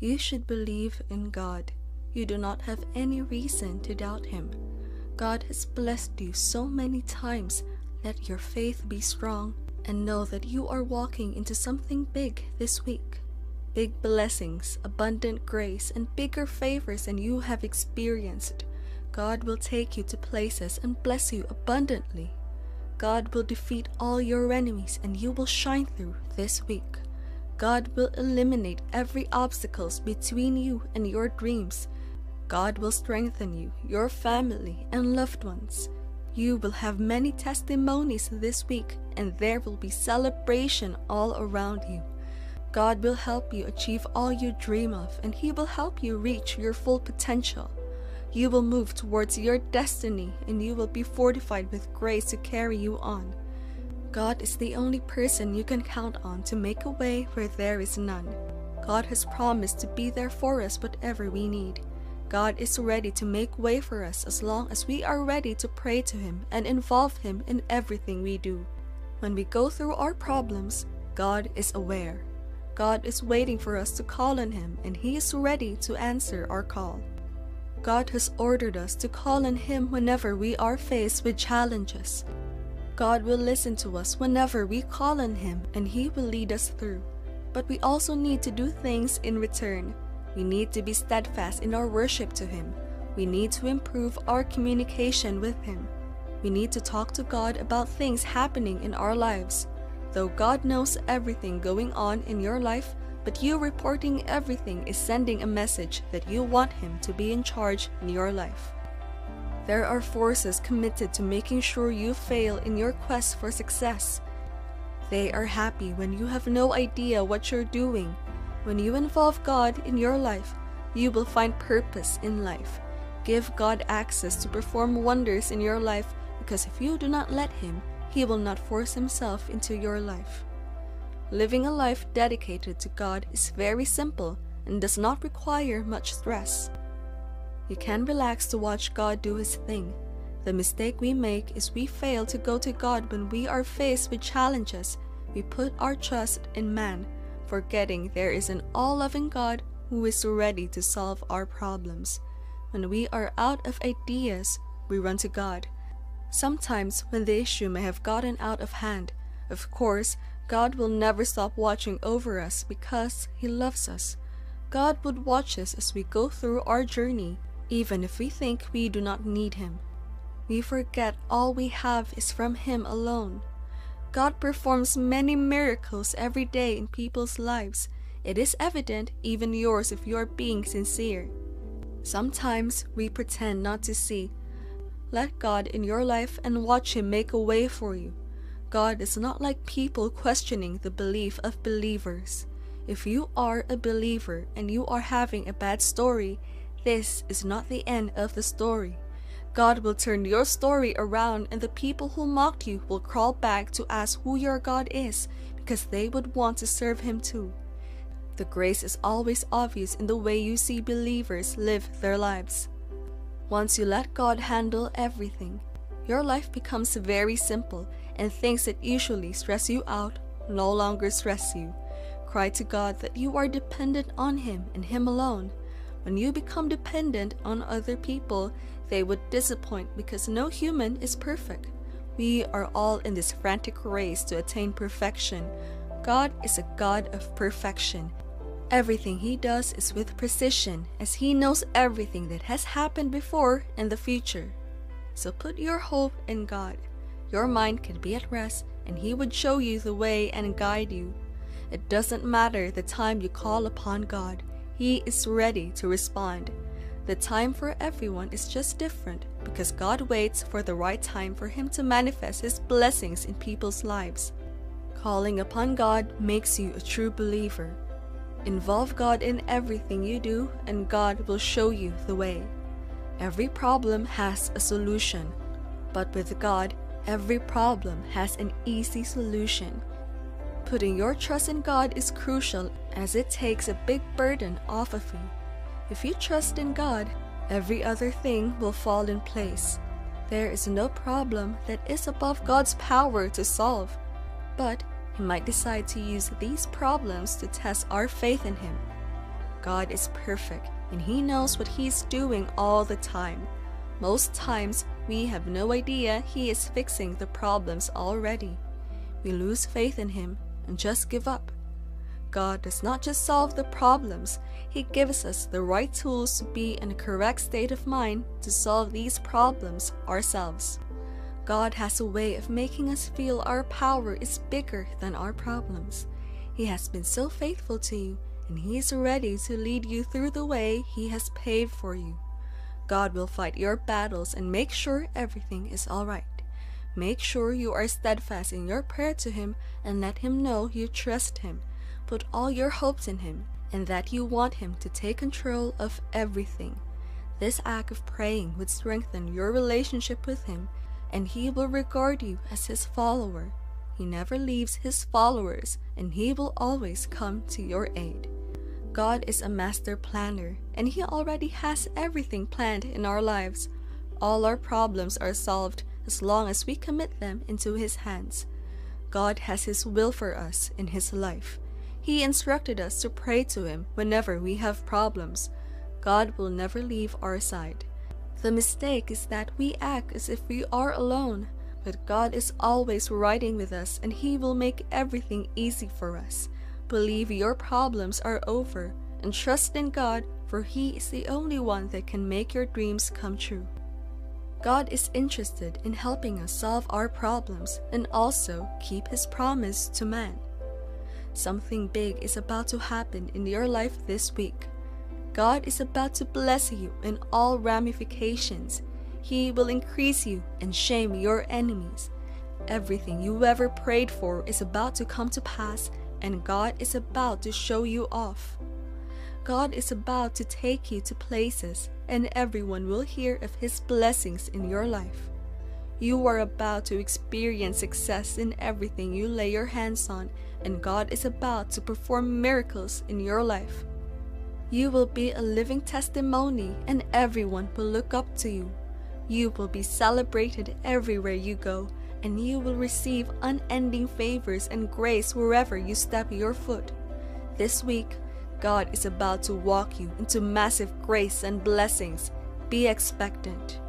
You should believe in God. You do not have any reason to doubt Him. God has blessed you so many times. Let your faith be strong and know that you are walking into something big this week. Big blessings, abundant grace, and bigger favors than you have experienced. God will take you to places and bless you abundantly. God will defeat all your enemies and you will shine through this week. God will eliminate every obstacle between you and your dreams. God will strengthen you, your family, and loved ones. You will have many testimonies this week, and there will be celebration all around you. God will help you achieve all you dream of, and He will help you reach your full potential. You will move towards your destiny, and you will be fortified with grace to carry you on. God is the only person you can count on to make a way where there is none. God has promised to be there for us whatever we need. God is ready to make way for us as long as we are ready to pray to Him and involve Him in everything we do. When we go through our problems, God is aware. God is waiting for us to call on Him, and He is ready to answer our call. God has ordered us to call on Him whenever we are faced with challenges. God will listen to us whenever we call on Him, and He will lead us through. But we also need to do things in return. We need to be steadfast in our worship to Him. We need to improve our communication with Him. We need to talk to God about things happening in our lives. Though God knows everything going on in your life, but you reporting everything is sending a message that you want Him to be in charge in your life. There are forces committed to making sure you fail in your quest for success. They are happy when you have no idea what you're doing. When you involve God in your life, you will find purpose in life. Give God access to perform wonders in your life, because if you do not let Him, He will not force Himself into your life. Living a life dedicated to God is very simple and does not require much stress. You can relax to watch God do His thing. The mistake we make is we fail to go to God when we are faced with challenges. We put our trust in man, forgetting there is an all-loving God who is ready to solve our problems. When we are out of ideas, we run to God. Sometimes when the issue may have gotten out of hand, of course, God will never stop watching over us because He loves us. God would watch us as we go through our journey, even if we think we do not need Him. We forget all we have is from Him alone. God performs many miracles every day in people's lives. It is evident, even yours if you are being sincere. Sometimes we pretend not to see. Let God in your life and watch Him make a way for you. God is not like people questioning the belief of believers. If you are a believer and you are having a bad story, this is not the end of the story. God will turn your story around, and the people who mocked you will crawl back to ask who your God is, because they would want to serve Him too. The grace is always obvious in the way you see believers live their lives. Once you let God handle everything, your life becomes very simple, and things that usually stress you out no longer stress you. Cry to God that you are dependent on Him and Him alone. When you become dependent on other people, they would disappoint because no human is perfect. We are all in this frantic race to attain perfection. God is a God of perfection. Everything He does is with precision, as He knows everything that has happened before and the future. So put your hope in God. Your mind can be at rest, and He would show you the way and guide you. It doesn't matter the time you call upon God. He is ready to respond. The time for everyone is just different, because God waits for the right time for Him to manifest His blessings in people's lives. Calling upon God makes you a true believer. Involve God in everything you do, and God will show you the way. Every problem has a solution, but with God, every problem has an easy solution. Putting your trust in God is crucial, as it takes a big burden off of you. If you trust in God, every other thing will fall in place. There is no problem that is above God's power to solve, but He might decide to use these problems to test our faith in Him. God is perfect, and He knows what He's doing all the time. Most times, we have no idea He is fixing the problems already. We lose faith in Him and just give up. God does not just solve the problems, He gives us the right tools to be in a correct state of mind to solve these problems ourselves. God has a way of making us feel our power is bigger than our problems. He has been so faithful to you, and He is ready to lead you through the way He has paved for you. God will fight your battles and make sure everything is all right. Make sure you are steadfast in your prayer to Him and let Him know you trust Him. Put all your hopes in Him and that you want Him to take control of everything. This act of praying would strengthen your relationship with Him, and He will regard you as His follower. He never leaves His followers, and He will always come to your aid. God is a master planner, and He already has everything planned in our lives. All our problems are solved as long as we commit them into His hands. God has His will for us in His life. He instructed us to pray to Him whenever we have problems. God will never leave our side. The mistake is that we act as if we are alone, but God is always riding with us, and He will make everything easy for us. Believe your problems are over, and trust in God, for He is the only one that can make your dreams come true. God is interested in helping us solve our problems and also keep His promise to man. Something big is about to happen in your life this week. God is about to bless you in all ramifications. He will increase you and shame your enemies. Everything you ever prayed for is about to come to pass, and God is about to show you off. God is about to take you to places, and everyone will hear of His blessings in your life. You are about to experience success in everything you lay your hands on, and God is about to perform miracles in your life. You will be a living testimony, and everyone will look up to you. You will be celebrated everywhere you go, and you will receive unending favors and grace wherever you step your foot. This week, God is about to walk you into massive grace and blessings. Be expectant.